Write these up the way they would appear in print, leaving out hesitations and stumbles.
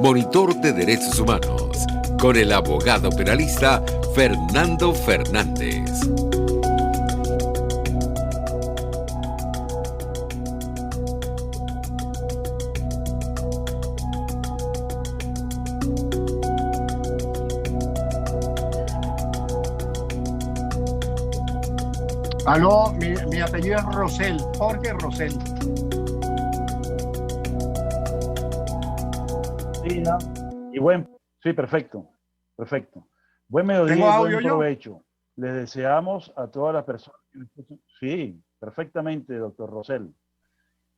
Monitor de Derechos Humanos, con el abogado penalista Fernando Fernández. Aló, mi apellido es Rosell, Jorge Rosell. Sí, ¿no? Sí, perfecto. Buen mediodía ¿Tengo y audio buen yo? provecho. Les deseamos a todas las personas que nos escuchan. Sí, perfectamente, doctor Rosell.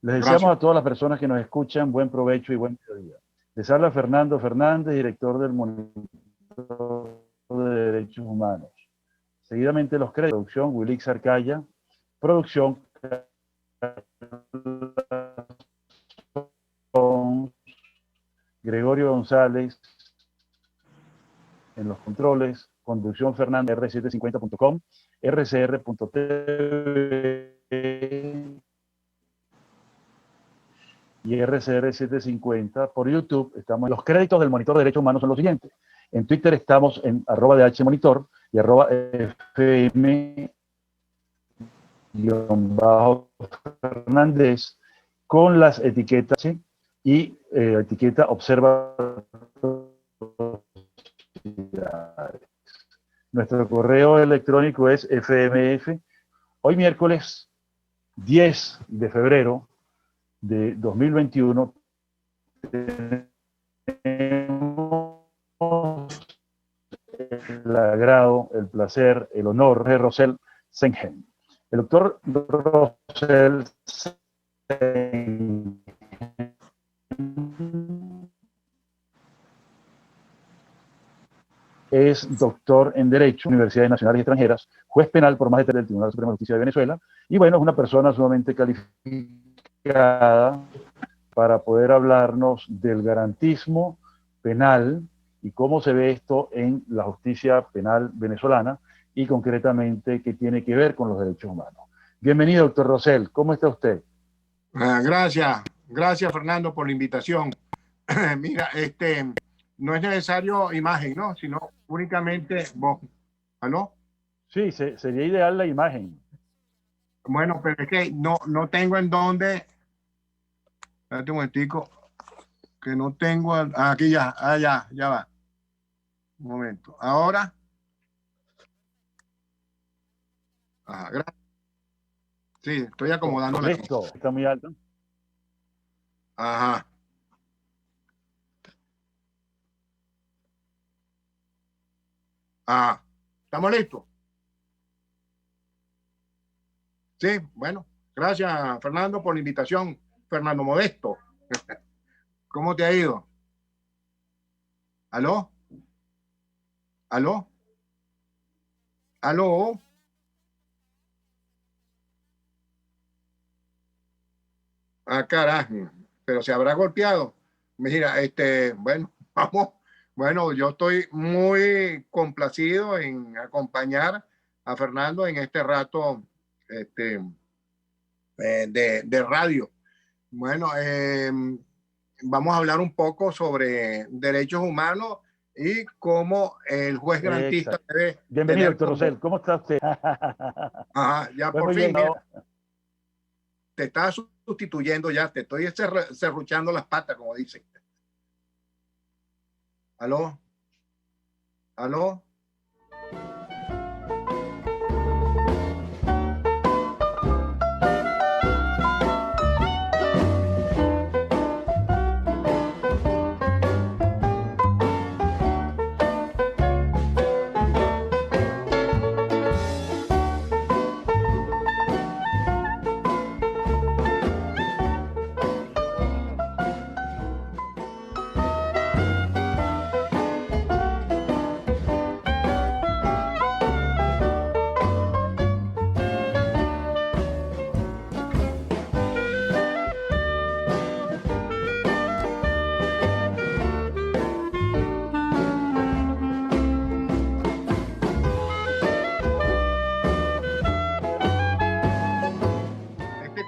Les deseamos Gracias. a todas las personas que nos escuchan buen provecho y buen mediodía. Les habla Fernando Fernández, director del Monitor de Derechos Humanos. Seguidamente los créditos. Producción, Wilix Arcaya. Producción, Gregorio González. En los controles, conducción Fernández, r750.com, rcr.tv y RCR750. Por YouTube estamos. Los créditos del Monitor de Derechos Humanos son los siguientes. En Twitter estamos en @dhmonitor y @fm_Fernández con las etiquetas y etiqueta observa. Nuestro correo electrónico es fmf. Hoy miércoles 10 de febrero de 2021 tenemos el agrado, el placer, el honor de Rosell Sengen. El doctor Rosell Sengen es doctor en Derecho, Universidades Nacionales y Extranjeras, juez penal por más de 3 del Tribunal Supremo de Justicia de Venezuela, y bueno, es una persona sumamente calificada para poder hablarnos del garantismo penal y cómo se ve esto en la justicia penal venezolana y concretamente qué tiene que ver con los derechos humanos. Bienvenido, doctor Rosell, ¿cómo está usted? Gracias Fernando por la invitación. Mira, no es necesario imagen, ¿no? Sino únicamente voz. ¿Aló? Sí, sería ideal la imagen. Bueno, pero es que no tengo en dónde. Espérate un momentico, que no tengo. Aquí ya, ya va. Un momento. Ahora. Ajá, gracias. Sí, estoy acomodando la Listo, cosa. está muy alto. Ajá. Ah, ¿estamos listos? Sí, bueno, gracias Fernando por la invitación. Fernando Modesto, ¿cómo te ha ido? ¿Aló? ¿Aló? ¿Aló? Ah, carajo, pero se habrá golpeado. Mira, bueno, vamos. Bueno, yo estoy muy complacido en acompañar a Fernando en este rato de radio. Bueno, vamos a hablar un poco sobre derechos humanos y cómo el juez garantista debe Bienvenido, tener doctor Rosell. ¿Cómo está usted? Ajá, ya pues por muy fin, bien, mira, ¿no? te estaba sustituyendo ya, te estoy serruchando las patas, como dicen. ¿Aló? ¿Aló?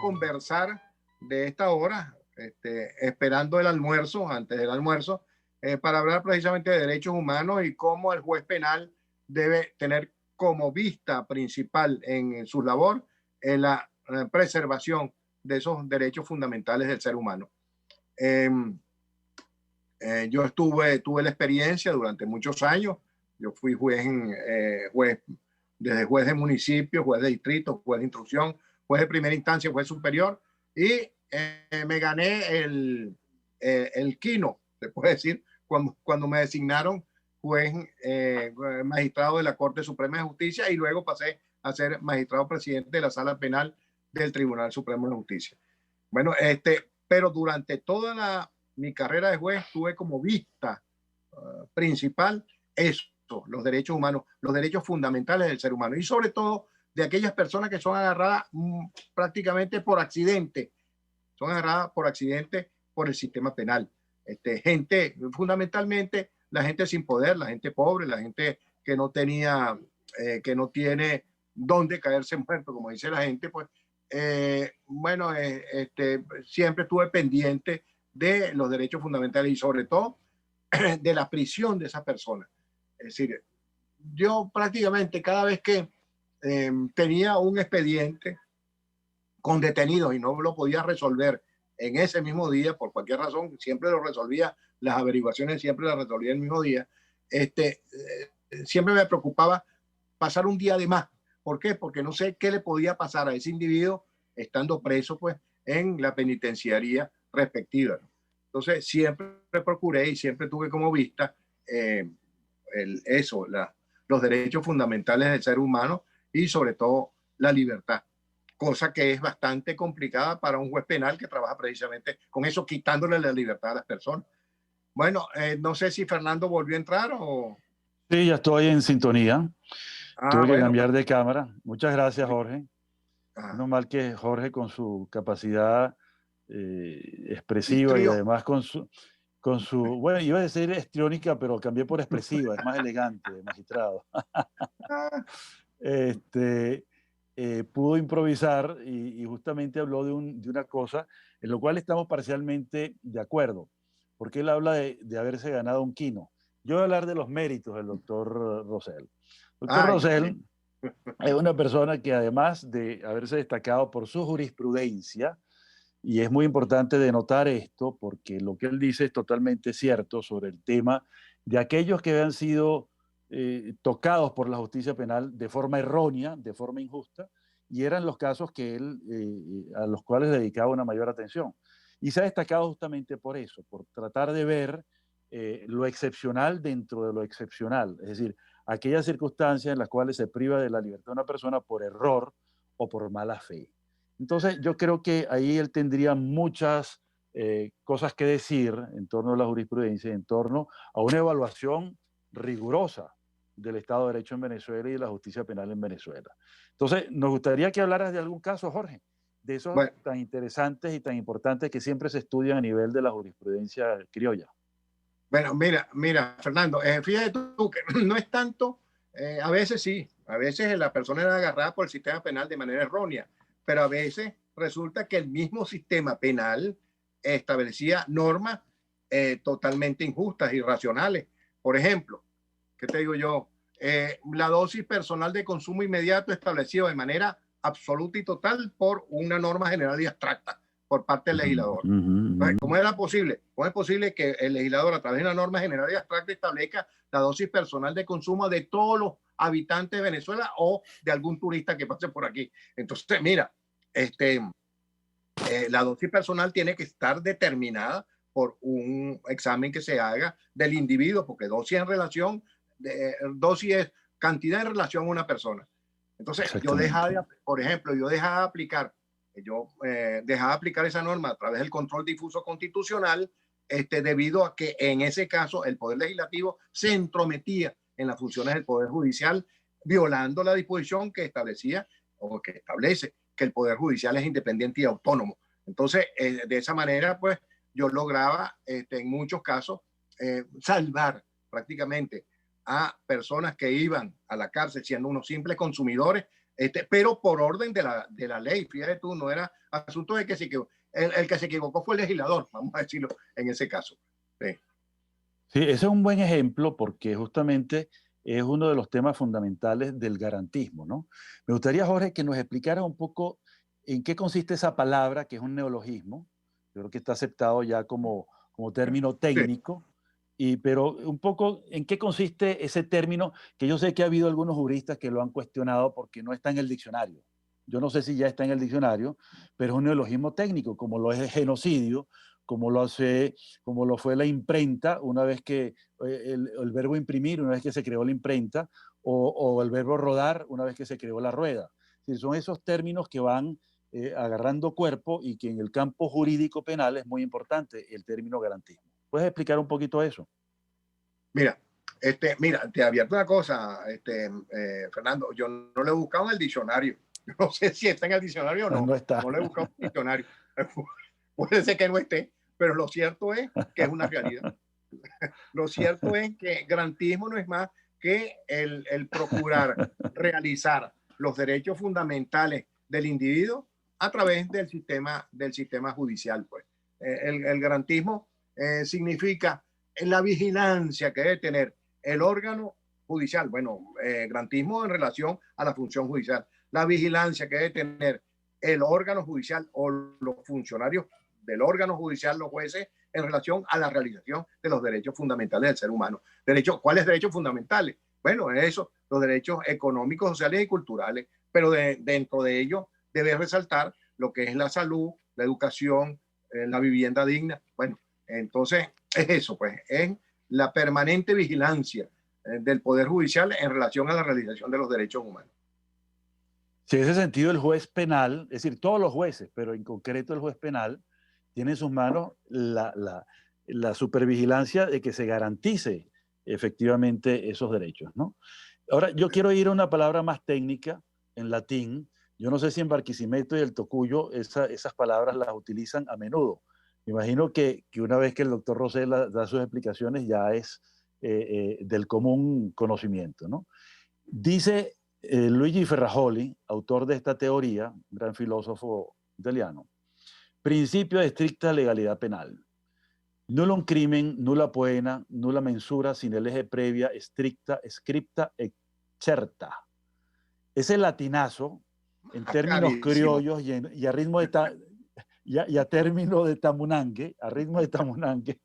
Conversar de esta hora, esperando el almuerzo, antes del almuerzo, para hablar precisamente de derechos humanos y cómo el juez penal debe tener como vista principal en su labor en la preservación de esos derechos fundamentales del ser humano. Yo tuve la experiencia durante muchos años. Yo fui juez desde juez de municipio, juez de distrito, juez de instrucción, juez de primera instancia, juez superior, y me gané el quino, se puede decir, cuando me designaron juez magistrado de la Corte Suprema de Justicia, y luego pasé a ser magistrado presidente de la Sala Penal del Tribunal Supremo de Justicia. Bueno, pero durante toda mi carrera de juez tuve como vista principal eso, los derechos humanos, los derechos fundamentales del ser humano, y sobre todo de aquellas personas que son agarradas prácticamente por accidente, son agarradas por accidente por el sistema penal. Gente, fundamentalmente la gente sin poder, la gente pobre, la gente que no tenía, que no tiene dónde caerse muerto, como dice la gente, pues bueno, siempre estuve pendiente de los derechos fundamentales y sobre todo de la prisión de esas personas. Es decir, yo prácticamente cada vez que tenía un expediente con detenidos y no lo podía resolver en ese mismo día, por cualquier razón, siempre lo resolvía, las averiguaciones siempre las resolvía el mismo día, siempre me preocupaba pasar un día de más. ¿Por qué? Porque no sé qué le podía pasar a ese individuo estando preso pues, en la penitenciaría respectiva, ¿no? Entonces siempre procuré y siempre tuve como vista los derechos fundamentales del ser humano y sobre todo la libertad, cosa que es bastante complicada para un juez penal que trabaja precisamente con eso, quitándole la libertad a las personas. Bueno, no sé si Fernando volvió a entrar o... Sí, ya estoy en sintonía. Tuve que bueno, cambiar de cámara. Muchas gracias, Jorge. Menos mal que Jorge, con su capacidad expresiva y además con su, bueno, iba a decir histriónica, pero cambié por expresiva, es más elegante, magistrado. Pudo improvisar y justamente habló de una cosa en lo cual estamos parcialmente de acuerdo, porque él habla de haberse ganado un quino. Yo voy a hablar de los méritos del doctor Rosell. Doctor Rosell es una persona que, además de haberse destacado por su jurisprudencia, y es muy importante denotar esto porque lo que él dice es totalmente cierto sobre el tema de aquellos que han sido tocados por la justicia penal de forma errónea, de forma injusta, y eran los casos que él, a los cuales dedicaba una mayor atención. Y se ha destacado justamente por eso, por tratar de ver lo excepcional dentro de lo excepcional, es decir, aquellas circunstancias en las cuales se priva de la libertad de una persona por error o por mala fe. Entonces, yo creo que ahí él tendría muchas cosas que decir en torno a la jurisprudencia, en torno a una evaluación rigurosa del Estado de Derecho en Venezuela y de la justicia penal en Venezuela. Entonces, nos gustaría que hablaras de algún caso, Jorge, de esos tan interesantes y tan importantes que siempre se estudian a nivel de la jurisprudencia criolla. Bueno, mira, Fernando, fíjate tú que no es tanto, a veces sí, a veces la persona era agarrada por el sistema penal de manera errónea, pero a veces resulta que el mismo sistema penal establecía normas totalmente injustas, irracionales. Por ejemplo, ¿qué te digo yo? La dosis personal de consumo inmediato establecido de manera absoluta y total por una norma general y abstracta por parte del legislador. ¿Cómo era posible? ¿Cómo es posible que el legislador, a través de una norma general y abstracta, establezca la dosis personal de consumo de todos los habitantes de Venezuela o de algún turista que pase por aquí? Entonces, mira, la dosis personal tiene que estar determinada por un examen que se haga del individuo, porque dosis en relación, dosis es cantidad en relación a una persona. Entonces, yo dejaba, por ejemplo, yo dejaba aplicar esa norma a través del control difuso constitucional, debido a que en ese caso el Poder Legislativo se entrometía en las funciones del Poder Judicial, violando la disposición que establecía o que establece que el Poder Judicial es independiente y autónomo. Entonces, de esa manera, pues, yo lograba, en muchos casos, salvar prácticamente a personas que iban a la cárcel siendo unos simples consumidores, pero por orden de la ley. Fíjate tú, no era asunto de que el que se equivocó fue el legislador, vamos a decirlo en ese caso. Sí. Sí, ese es un buen ejemplo porque justamente es uno de los temas fundamentales del garantismo, ¿no? Me gustaría, Jorge, que nos explicara un poco en qué consiste esa palabra, que es un neologismo. Yo creo que está aceptado ya como término Sí, técnico, pero un poco en qué consiste ese término, que yo sé que ha habido algunos juristas que lo han cuestionado porque no está en el diccionario. Yo no sé si ya está en el diccionario, pero es un neologismo técnico, como lo es el genocidio, como lo hace como lo fue la imprenta, una vez que el verbo imprimir, una vez que se creó la imprenta, o el verbo rodar, una vez que se creó la rueda. Es decir, son esos términos que van agarrando cuerpo y que en el campo jurídico penal es muy importante el término garantismo. ¿Puedes explicar un poquito eso? mira, mira, te advierto una cosa, Fernando, yo no lo he buscado en el diccionario. Yo no sé si está en el diccionario o no. No está. No lo he buscado en el diccionario. Puede ser que no esté, pero lo cierto es que es una realidad. Lo cierto es que garantismo no es más que el procurar realizar los derechos fundamentales del individuo a través del sistema judicial. Pues. El garantismo significa la vigilancia que debe tener el órgano judicial. Bueno, garantismo en relación a la función judicial. La vigilancia que debe tener el órgano judicial o los funcionarios del órgano judicial, los jueces, en relación a la realización de los derechos fundamentales del ser humano. ¿Cuáles derechos fundamentales? Bueno, eso, los derechos económicos, sociales y culturales, pero dentro de ellos debe resaltar lo que es la salud, la educación, la vivienda digna. Bueno, entonces es eso, pues, es la permanente vigilancia del Poder Judicial en relación a la realización de los derechos humanos. Si en ese sentido el juez penal, es decir, todos los jueces, pero en concreto el juez penal, tiene en sus manos la supervigilancia de que se garantice efectivamente esos derechos, ¿no? Ahora, yo quiero ir a una palabra más técnica, en latín. Yo no sé si en Barquisimeto y el Tocuyo esas palabras las utilizan a menudo. Me imagino que una vez que el doctor Rosell da sus explicaciones ya es del común conocimiento, ¿no? Dice Luigi Ferrajoli, autor de esta teoría, un gran filósofo italiano, principio de estricta legalidad penal. Nullum crimen, nulla poena, nulla mensura, sin el eje previa, estricta, scripta, et certa. Ese latinazo, en términos Carísimo. criollos y a ritmo y a término de tamunangue, a ritmo de tamunangue,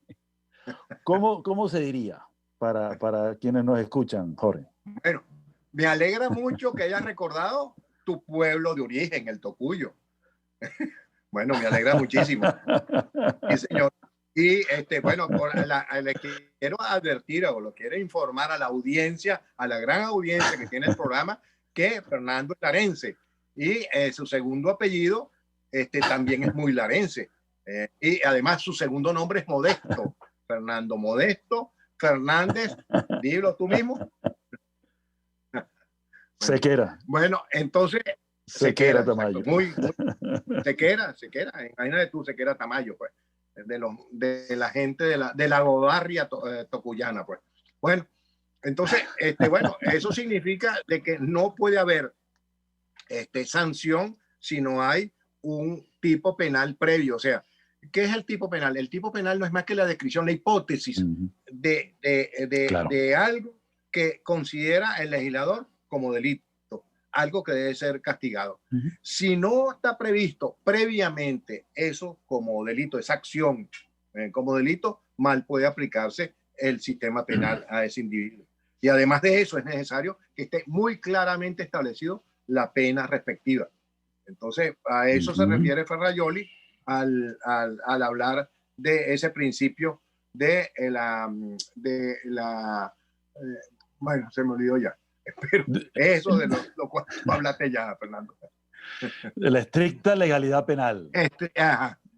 ¿cómo se diría para quienes nos escuchan, Jorge? Bueno, me alegra mucho que hayas recordado tu pueblo de origen, el Tocuyo. Bueno, me alegra muchísimo. Sí, señor. Y bueno, le quiero advertir o lo quiero informar a la audiencia, a la gran audiencia que tiene el programa, que Fernando es larense y su segundo apellido también es muy larense. Y además su segundo nombre es Modesto, Fernando Modesto Fernández, dilo tú mismo. Sequera. Bueno, entonces, Sequera Tamayo. Sequera, imagínate tú, Sequera Tamayo, pues, de la gente de la Godarria tocuyana, pues. Bueno, entonces, bueno, eso significa de que no puede haber sanción si no hay un tipo penal previo. O sea, ¿qué es el tipo penal? El tipo penal no es más que la descripción, la hipótesis de algo que considera el legislador como delito, algo que debe ser castigado. Si no está previsto previamente eso como delito, esa acción como delito, mal puede aplicarse el sistema penal a ese individuo. Y además de eso es necesario que esté muy claramente establecido la pena respectiva. Entonces, a eso se refiere Ferrajoli al hablar de ese principio de bueno, se me olvidó ya. Pero eso de lo cual tú hablaste ya, Fernando. De la estricta legalidad penal.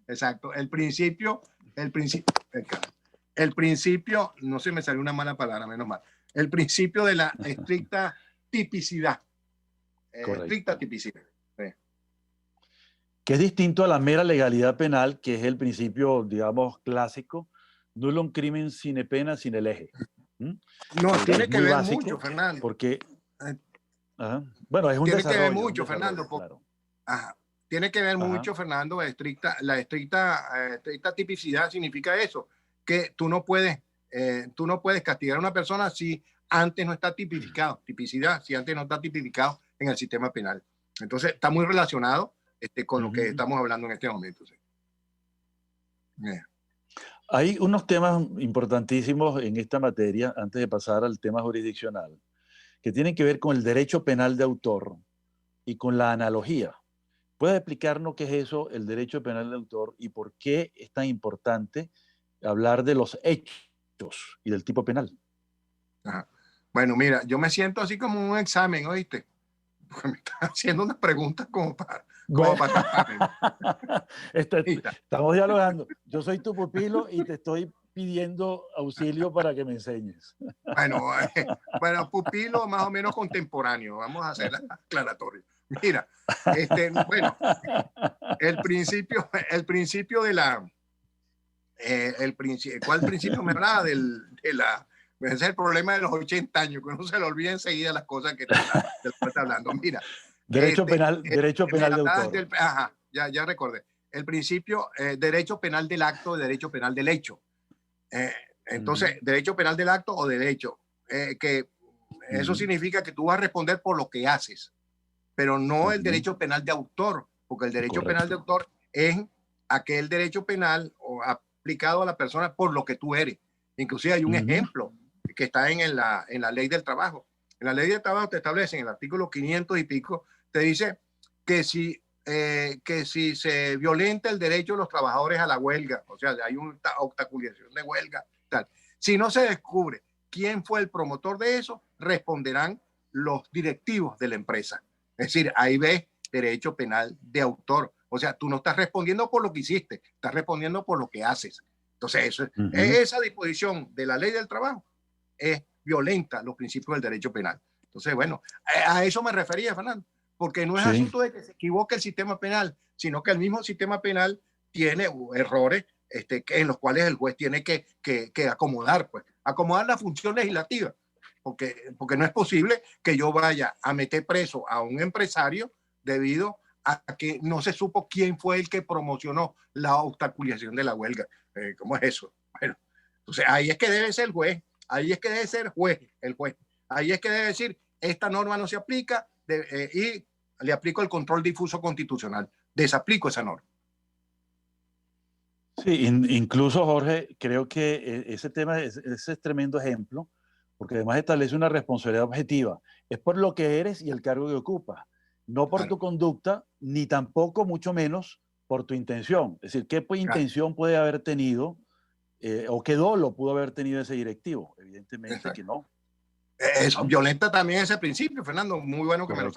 Exacto. El principio, no se me salió una mala palabra, menos mal. El principio de la estricta tipicidad. Estricta tipicidad. Que es distinto a la mera legalidad penal, que es el principio, digamos, clásico, nullum crimen sine pena sine lege. No, tiene que ver mucho, Fernando. Porque, bueno, es un tiene desarrollo. Que ver mucho, Fernando. Claro. Tiene que ver mucho, Fernando, la estricta tipicidad significa eso, que tú no puedes tú no puedes castigar a una persona si antes no está tipificado, tipicidad, si antes no está tipificado en el sistema penal. Entonces, está muy relacionado con lo que estamos hablando en este momento. ¿Sí? Hay unos temas importantísimos en esta materia, antes de pasar al tema jurisdiccional, que tienen que ver con el derecho penal de autor y con la analogía. ¿Puedes explicarnos qué es eso, el derecho penal de autor, y por qué es tan importante hablar de los hechos y del tipo penal? Ajá. Bueno, mira, yo me siento así como un examen, ¿oíste? Porque me están haciendo unas preguntas Bueno, Mira, estamos dialogando. Yo soy tu pupilo y te estoy pidiendo auxilio para que me enseñes. bueno, bueno, pupilo más o menos contemporáneo, vamos a hacer la aclaratoria. Mira, bueno, el principio de la, ¿cuál principio me hablaba? Ese es el problema de los 80 años, que uno se le olvida enseguida las cosas de las que está hablando. Mira, Derecho penal de autor. Ajá, ya recordé. El principio, derecho penal del acto, derecho penal del hecho. Entonces, derecho penal del acto o del hecho, que eso significa que tú vas a responder por lo que haces, pero no el derecho penal de autor, porque el derecho penal de autor es aquel derecho penal aplicado a la persona por lo que tú eres. Inclusive hay un ejemplo que está en la ley del trabajo. En la ley del trabajo te establece en el artículo 500 y pico, te dice que si se violenta el derecho de los trabajadores a la huelga, o sea, hay una obstaculización de huelga, tal. Si no se descubre quién fue el promotor de eso, responderán los directivos de la empresa. Es decir, ahí ves derecho penal de autor. O sea, tú no estás respondiendo por lo que hiciste, estás respondiendo por lo que haces. Entonces, esa disposición de la ley del trabajo es violenta los principios del derecho penal. Entonces, bueno, a eso me refería, Fernando, porque no es asunto de que se equivoque el sistema penal, sino que el mismo sistema penal tiene errores en los cuales el juez tiene que acomodar, pues, acomodar la función legislativa, porque no es posible que yo vaya a meter preso a un empresario debido a que no se supo quién fue el que promocionó la obstaculización de la huelga. ¿Cómo es eso? Bueno, entonces ahí es que debe ser el juez, ahí es que debe ser el juez, ahí es que debe decir, esta norma no se aplica y le aplico el control difuso constitucional, desaplico esa norma. Sí, incluso Jorge, creo que ese tema ese es tremendo ejemplo, porque además establece una responsabilidad objetiva. Es por lo que eres y el cargo que ocupas, no por tu conducta, ni tampoco, mucho menos, por tu intención. Es decir, ¿qué intención puede haber tenido o qué dolo pudo haber tenido ese directivo? Evidentemente que no. Eso violenta también ese principio, Fernando. Muy bueno que lo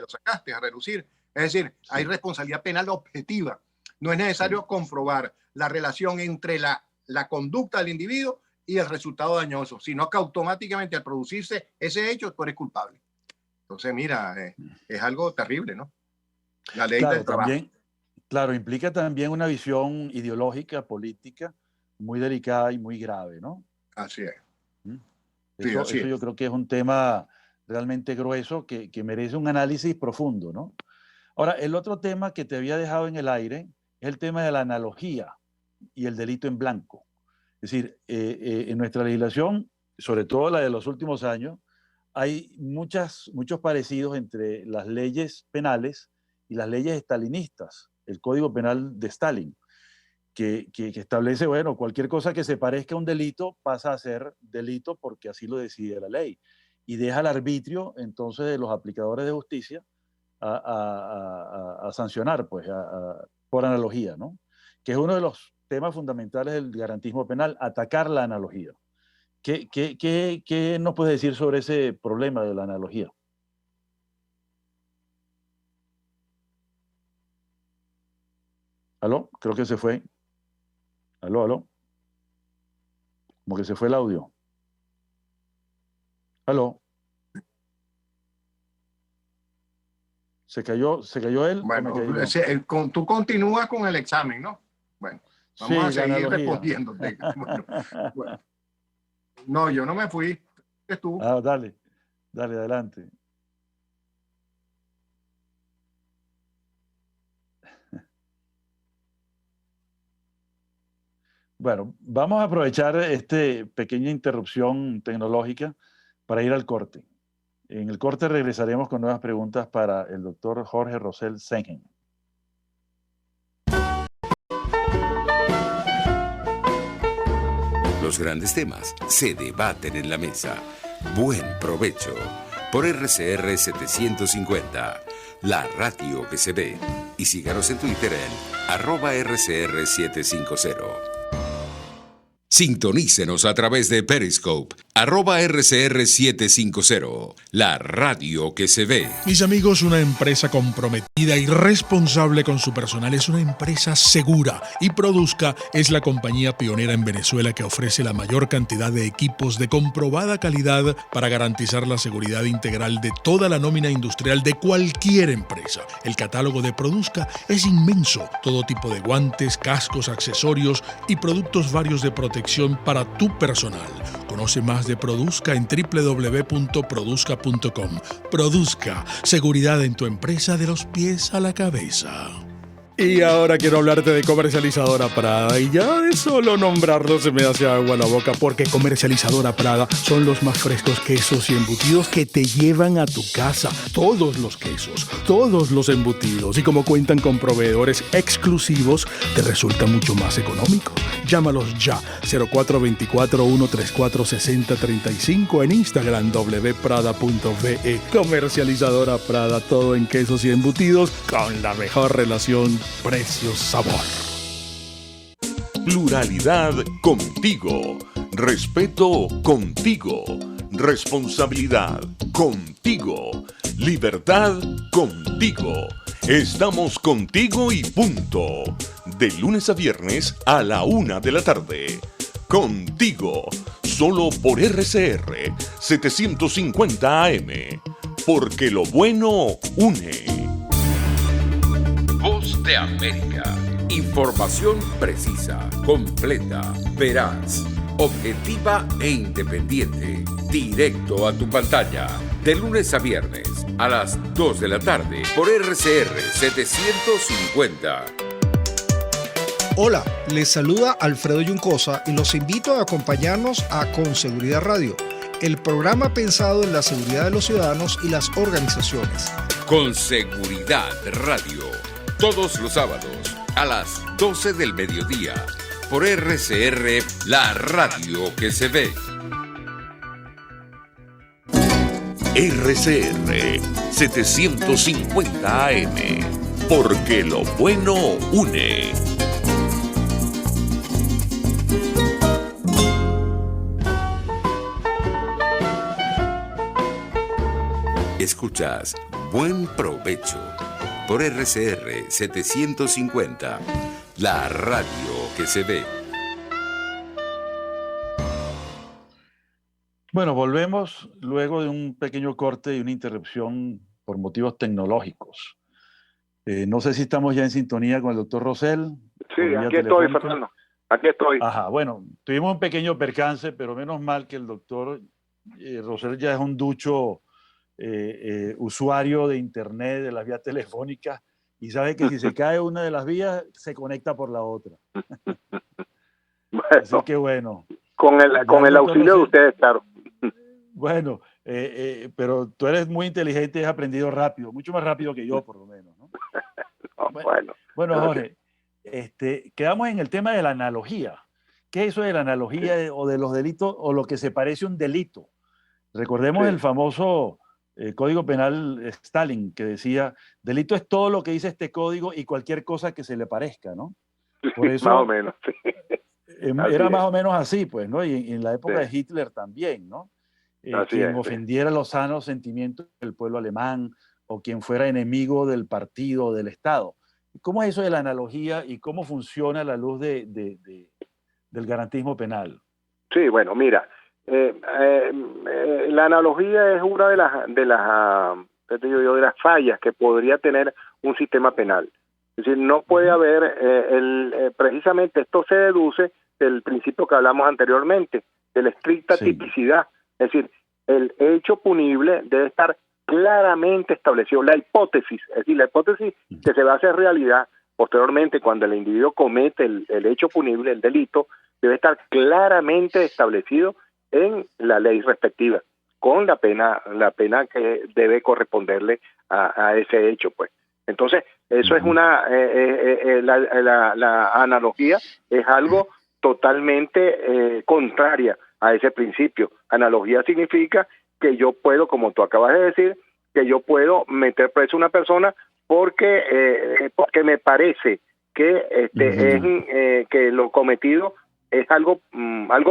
sacaste a relucir. Es decir, hay responsabilidad penal objetiva. No es necesario comprobar la relación entre la conducta del individuo y el resultado dañoso, sino que automáticamente al producirse ese hecho, tú eres culpable. Entonces, mira, es algo terrible, ¿no? La ley del trabajo. Claro, implica también una visión ideológica, política, muy delicada y muy grave, ¿no? Así es. Eso yo creo que es un tema realmente grueso que merece un análisis profundo, ¿no? Ahora, el otro tema que te había dejado en el aire es el tema de la analogía y el delito en blanco. Es decir, en nuestra legislación, sobre todo la de los últimos años, hay muchos parecidos entre las leyes penales y las leyes estalinistas, el Código Penal de Stalin, que establece, bueno, cualquier cosa que se parezca a un delito pasa a ser delito porque así lo decide la ley, y deja al arbitrio entonces de los aplicadores de justicia a sancionar, pues, por analogía, ¿no? Que es uno de los temas fundamentales del garantismo penal, atacar la analogía. ¿Qué nos puedes decir sobre ese problema de la analogía? ¿Aló? Creo que se fue. ¿Aló? Como que se fue el audio. ¿Aló? ¿Se cayó él? Bueno, ¿O me caí yo? tú continúas con el examen, ¿no? Bueno, vamos a seguir respondiéndote. Bueno. No, yo no me fui. Es tú. Dale, adelante. Bueno, vamos a aprovechar esta pequeña interrupción tecnológica para ir al corte. En el corte regresaremos con nuevas preguntas para el doctor Jorge Rosell Sengen. Los grandes temas se debaten en la mesa. Buen provecho por RCR 750, la radio que se ve. Y síganos en Twitter en @RCR 750. Sintonícenos a través de Periscope, @RCR 750, la radio que se ve. Mis amigos, una empresa comprometida y responsable con su personal es una empresa segura, y Produzca es la compañía pionera en Venezuela que ofrece la mayor cantidad de equipos de comprobada calidad para garantizar la seguridad integral de toda la nómina industrial de cualquier empresa. El catálogo de Produzca es inmenso, todo tipo de guantes, cascos, accesorios y productos varios de protección para tu personal. Conoce más de Produzca en www.produzca.com. Produzca, seguridad en tu empresa de los pies a la cabeza. Y ahora quiero hablarte de Comercializadora Prada, y ya de solo nombrarlo se me hace agua la boca, porque Comercializadora Prada son los más frescos quesos y embutidos que te llevan a tu casa. Todos los quesos, todos los embutidos, y como cuentan con proveedores exclusivos, te resulta mucho más económico. Llámalos ya, 0424-134-6035, en Instagram wprada.ve. Comercializadora Prada, todo en quesos y embutidos con la mejor relación precio-sabor. Pluralidad contigo. Respeto contigo. Responsabilidad contigo. Libertad contigo. Estamos contigo y punto. De lunes a viernes a la 1 de la tarde. Contigo. Solo por RCR 750 AM. Porque lo bueno une. Voz de América. Información precisa, completa, veraz, objetiva e independiente. Directo a tu pantalla. De lunes a viernes a las 2 de la tarde por RCR 750. Hola, les saluda Alfredo Yuncosa y los invito a acompañarnos a Con Seguridad Radio, el programa pensado en la seguridad de los ciudadanos y las organizaciones. Con Seguridad Radio. Todos los sábados a las 12 del mediodía por RCR, la radio que se ve. RCR 750 AM. Porque lo bueno une. Escuchas Buen Provecho por RCR 750, la radio que se ve. Bueno, volvemos luego de un pequeño corte y una interrupción por motivos tecnológicos. No sé si estamos ya en sintonía con el doctor Rosell. Sí, aquí estoy, Fernando. Aquí estoy. Ajá, bueno, tuvimos un pequeño percance, pero menos mal que el doctor Rosell ya es un ducho usuario de internet, de las vías telefónicas, y sabe que si se cae una de las vías, se conecta por la otra. Bueno, así que bueno. Con el auxilio de ustedes, claro. Bueno, pero tú eres muy inteligente y has aprendido rápido, mucho más rápido que yo, por lo menos, ¿no? Bueno, Jorge, quedamos en el tema de la analogía. ¿Qué es eso de la analogía o de los delitos o lo que se parece a un delito? Recordemos el famoso Código Penal Stalin, que decía, delito es todo lo que dice este código y cualquier cosa que se le parezca, ¿no? Por eso, más o menos, sí. Era más o menos así, pues, ¿no? Y en la época de Hitler también, ¿no? Quien ofendiera los sanos sentimientos del pueblo alemán o quien fuera enemigo del partido o del Estado. ¿Cómo es eso de la analogía y cómo funciona a la luz del garantismo penal? Sí, bueno, mira, la analogía es una de las fallas que podría tener un sistema penal. Es decir, no puede haber, precisamente esto se deduce del principio que hablamos anteriormente, de la estricta tipicidad. Es decir, el hecho punible debe estar claramente establecido. La hipótesis, es decir, la hipótesis que se va a hacer realidad posteriormente cuando el individuo comete el hecho punible, el delito, debe estar claramente establecido en la ley respectiva, con la pena que debe corresponderle a ese hecho, pues. Entonces, eso es la analogía es algo totalmente contraria a ese principio. Analogía significa que yo puedo, como tú acabas de decir, que yo puedo meter preso a una persona porque me parece que que lo cometido es algo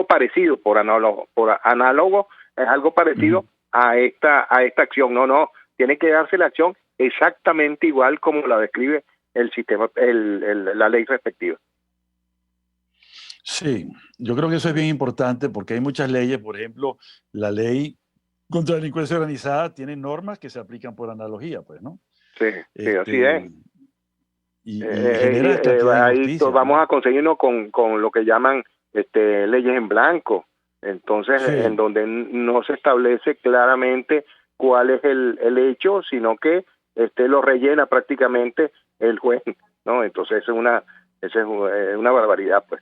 parecido, por análogo es algo parecido a esta acción. No, tiene que darse la acción exactamente igual como la describe el sistema, la ley respectiva. Sí, yo creo que eso es bien importante porque hay muchas leyes, por ejemplo, la ley contra la delincuencia organizada tiene normas que se aplican por analogía, pues, ¿no? Sí, así es. Y genera cantidad de ahí injusticia, vamos ¿no? a conseguirnos con lo que llaman leyes en blanco, entonces en donde no se establece claramente cuál es el hecho, sino que lo rellena prácticamente el juez, ¿no? Entonces es una barbaridad, pues.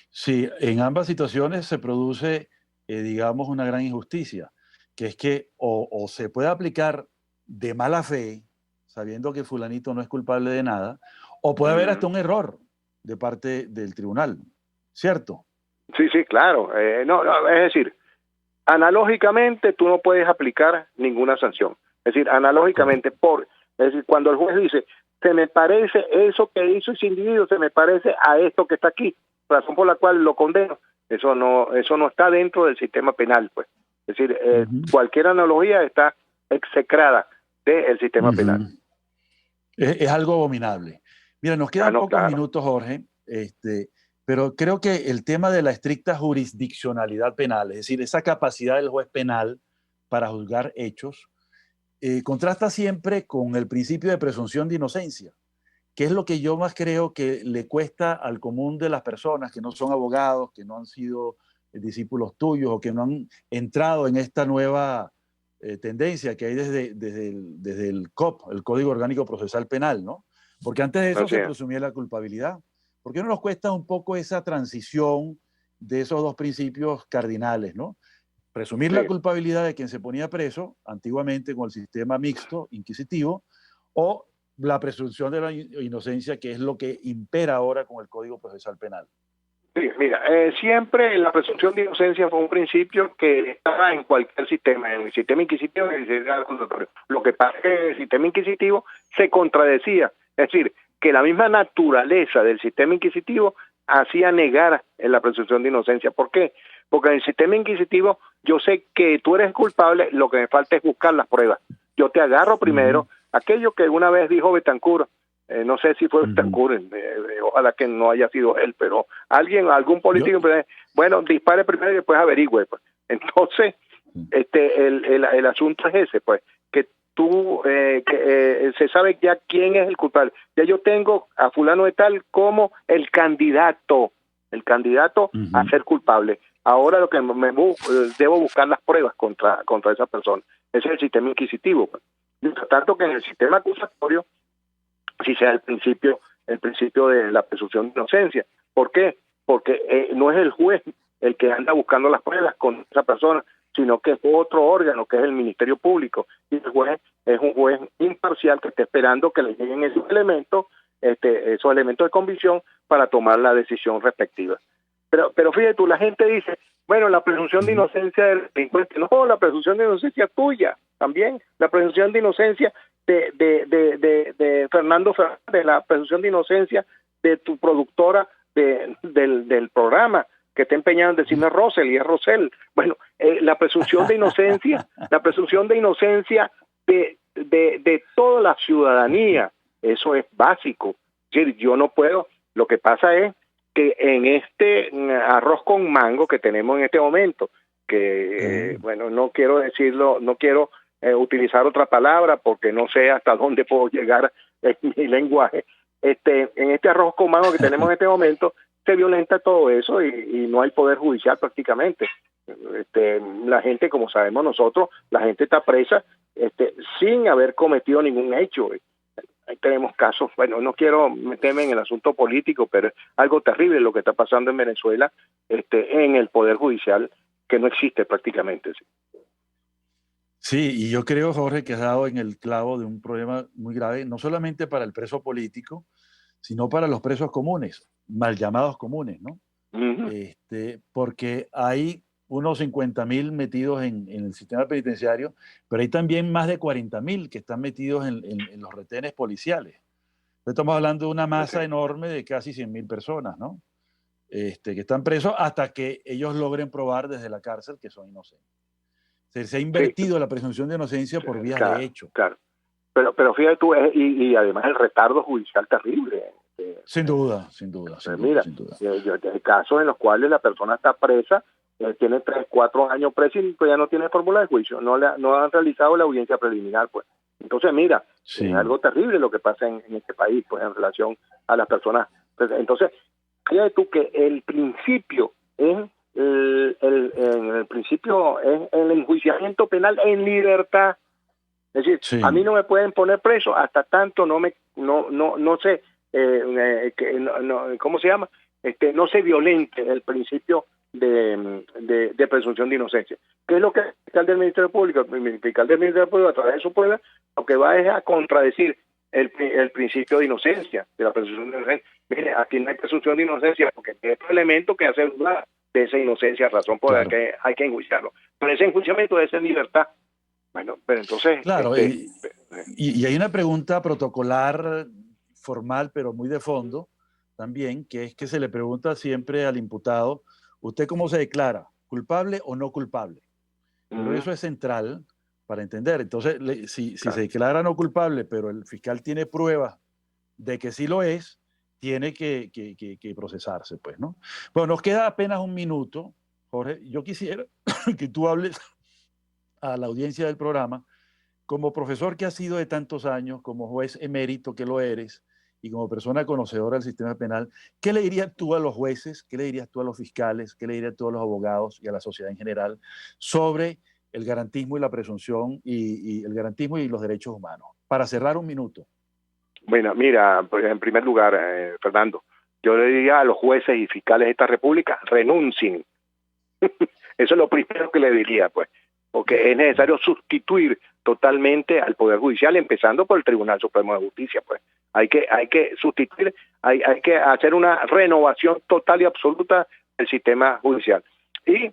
Sí, en ambas situaciones se produce, digamos, una gran injusticia, que es que o se puede aplicar de mala fe, sabiendo que fulanito no es culpable de nada, o puede haber hasta un error de parte del tribunal, ¿cierto? Sí, claro. No, es decir, analógicamente tú no puedes aplicar ninguna sanción. Es decir, analógicamente, es decir, cuando el juez dice, se me parece eso que hizo ese individuo, se me parece a esto que está aquí, razón por la cual lo condeno, eso no está dentro del sistema penal, pues. Es decir, cualquier analogía está execrada del sistema penal. Es algo abominable. Mira, nos quedan pocos minutos, Jorge, pero creo que el tema de la estricta jurisdiccionalidad penal, es decir, esa capacidad del juez penal para juzgar hechos, contrasta siempre con el principio de presunción de inocencia, que es lo que yo más creo que le cuesta al común de las personas que no son abogados, que no han sido discípulos tuyos o que no han entrado en esta nueva tendencia que hay desde el COP, el Código Orgánico Procesal Penal, ¿no? Porque antes de eso se presumía la culpabilidad. ¿Por qué no nos cuesta un poco esa transición de esos dos principios cardinales, ¿no? Presumir la culpabilidad de quien se ponía preso, antiguamente con el sistema mixto, inquisitivo, o la presunción de la inocencia, que es lo que impera ahora con el Código Procesal Penal. Sí, mira, siempre la presunción de inocencia fue un principio que estaba en cualquier sistema, en el sistema inquisitivo y en el sistema acusatorio. Lo que pasa es que en el sistema inquisitivo se contradecía, es decir, que la misma naturaleza del sistema inquisitivo hacía negar la presunción de inocencia. ¿Por qué? Porque en el sistema inquisitivo yo sé que tú eres culpable, lo que me falta es buscar las pruebas. Yo te agarro primero, aquello que una vez dijo Betancourt, no sé si fue Betancourt, ojalá que no haya sido él, pero algún político, bueno, dispare primero y después averigüe, pues. Entonces, el asunto es ese, pues, que tú, se sabe ya quién es el culpable. Ya yo tengo a fulano de tal como el candidato a ser culpable. Ahora lo que debo buscar las pruebas contra esa persona. Ese es el sistema inquisitivo, pues. Mientras tanto que en el sistema acusatorio sí sea el principio de la presunción de inocencia. ¿Por qué? Porque no es el juez el que anda buscando las pruebas con esa persona, sino que es otro órgano, que es el Ministerio Público, y el juez es un juez imparcial que está esperando que le lleguen esos elementos de convicción para tomar la decisión respectiva. Pero fíjate tú, la gente dice, bueno, la presunción de inocencia del delincuente, no, la presunción de inocencia tuya también, la presunción de inocencia de Fernando Fernández, la presunción de inocencia de tu productora del programa, que está empeñado en decirme Rosel, y es Rosel. Bueno, la presunción de inocencia, de toda la ciudadanía, eso es básico. Es decir, yo no puedo, lo que pasa es que en este arroz con mango que tenemos en este momento, que bueno, no quiero decirlo, no quiero utilizar otra palabra porque no sé hasta dónde puedo llegar en mi lenguaje, en este arroz con mango que tenemos en este momento, se violenta todo eso y no hay poder judicial prácticamente. La gente, como sabemos nosotros, la gente está presa sin haber cometido ningún hecho. ahí tenemos casos, bueno, no quiero meterme en el asunto político, pero es algo terrible lo que está pasando en Venezuela, en el Poder Judicial, que no existe prácticamente. Sí, y yo creo, Jorge, que has dado en el clavo de un problema muy grave, no solamente para el preso político, sino para los presos comunes, mal llamados comunes, ¿no? Uh-huh. Porque hay unos 50.000 metidos en el sistema penitenciario, pero hay también más de 40.000 que están metidos en los retenes policiales. Entonces estamos hablando de una masa enorme de casi 100.000 personas, ¿no? Que están presos hasta que ellos logren probar desde la cárcel que son inocentes. Se ha invertido la presunción de inocencia por vías de hecho. Claro. Pero fíjate tú, y además el retardo judicial terrible. Sin duda. Mira, hay casos en los cuales la persona está presa, tiene 3, 4 años presa y pues ya no tiene fórmula de juicio, no han realizado la audiencia preliminar, pues. Entonces, mira, es algo terrible lo que pasa en este país, pues, en relación a las personas. Entonces, fíjate tú que el principio es el principio es el enjuiciamiento penal en libertad. Es decir, a mí no me pueden poner preso hasta tanto no sé ¿cómo se llama? No se violente el principio de presunción de inocencia. ¿Qué es lo que el fiscal del Ministerio Público? El fiscal del Ministerio Público, a través de su prueba, lo que va es a contradecir el principio de inocencia, de la presunción de inocencia. Mire, aquí no hay presunción de inocencia porque hay otro elemento que hace dudar de esa inocencia, razón por la que hay que enjuiciarlo. Pero ese enjuiciamiento debe ser libertad. Bueno, pero entonces... Claro, y hay una pregunta protocolar, formal, pero muy de fondo también, que es que se le pregunta siempre al imputado, ¿usted cómo se declara? ¿Culpable o no culpable? Pero eso es central para entender. Entonces, si se declara no culpable, pero el fiscal tiene pruebas de que sí lo es, tiene que procesarse, pues, ¿no? Bueno, nos queda apenas un minuto, Jorge. Yo quisiera que tú hables a la audiencia del programa, como profesor que has sido de tantos años, como juez emérito que lo eres, y como persona conocedora del sistema penal, ¿qué le dirías tú a los jueces, qué le dirías tú a los fiscales, qué le dirías tú a los abogados y a la sociedad en general sobre el garantismo y la presunción y el garantismo y los derechos humanos? Para cerrar un minuto. Bueno, mira, pues en primer lugar, Fernando, yo le diría a los jueces y fiscales de esta república, renuncien. Eso es lo primero que le diría, pues, porque es necesario sustituir totalmente al Poder Judicial, empezando por el Tribunal Supremo de Justicia, pues. Hay que sustituir, hay que hacer una renovación total y absoluta del sistema judicial. Y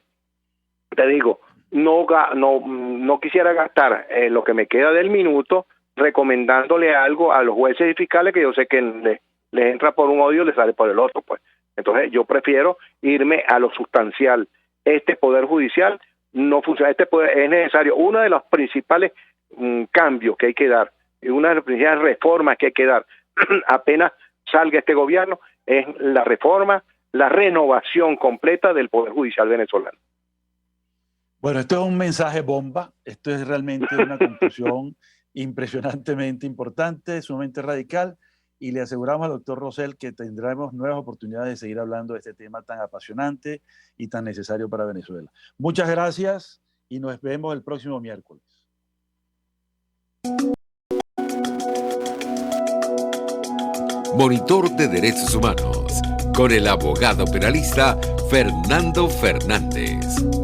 te digo, no quisiera gastar lo que me queda del minuto recomendándole algo a los jueces y fiscales que yo sé que les entra por un oído y les sale por el otro, pues. Entonces yo prefiero irme a lo sustancial. Este Poder Judicial no funciona, es necesario, uno de los principales cambios que hay que dar, y una de las principales reformas que hay que dar apenas salga este gobierno, es la reforma, la renovación completa del Poder Judicial venezolano. Bueno, esto es un mensaje bomba, esto es realmente una conclusión impresionantemente importante, sumamente radical, y le aseguramos al doctor Rosell que tendremos nuevas oportunidades de seguir hablando de este tema tan apasionante y tan necesario para Venezuela. Muchas gracias y nos vemos el próximo miércoles. Monitor de Derechos Humanos con el abogado penalista Fernando Fernández.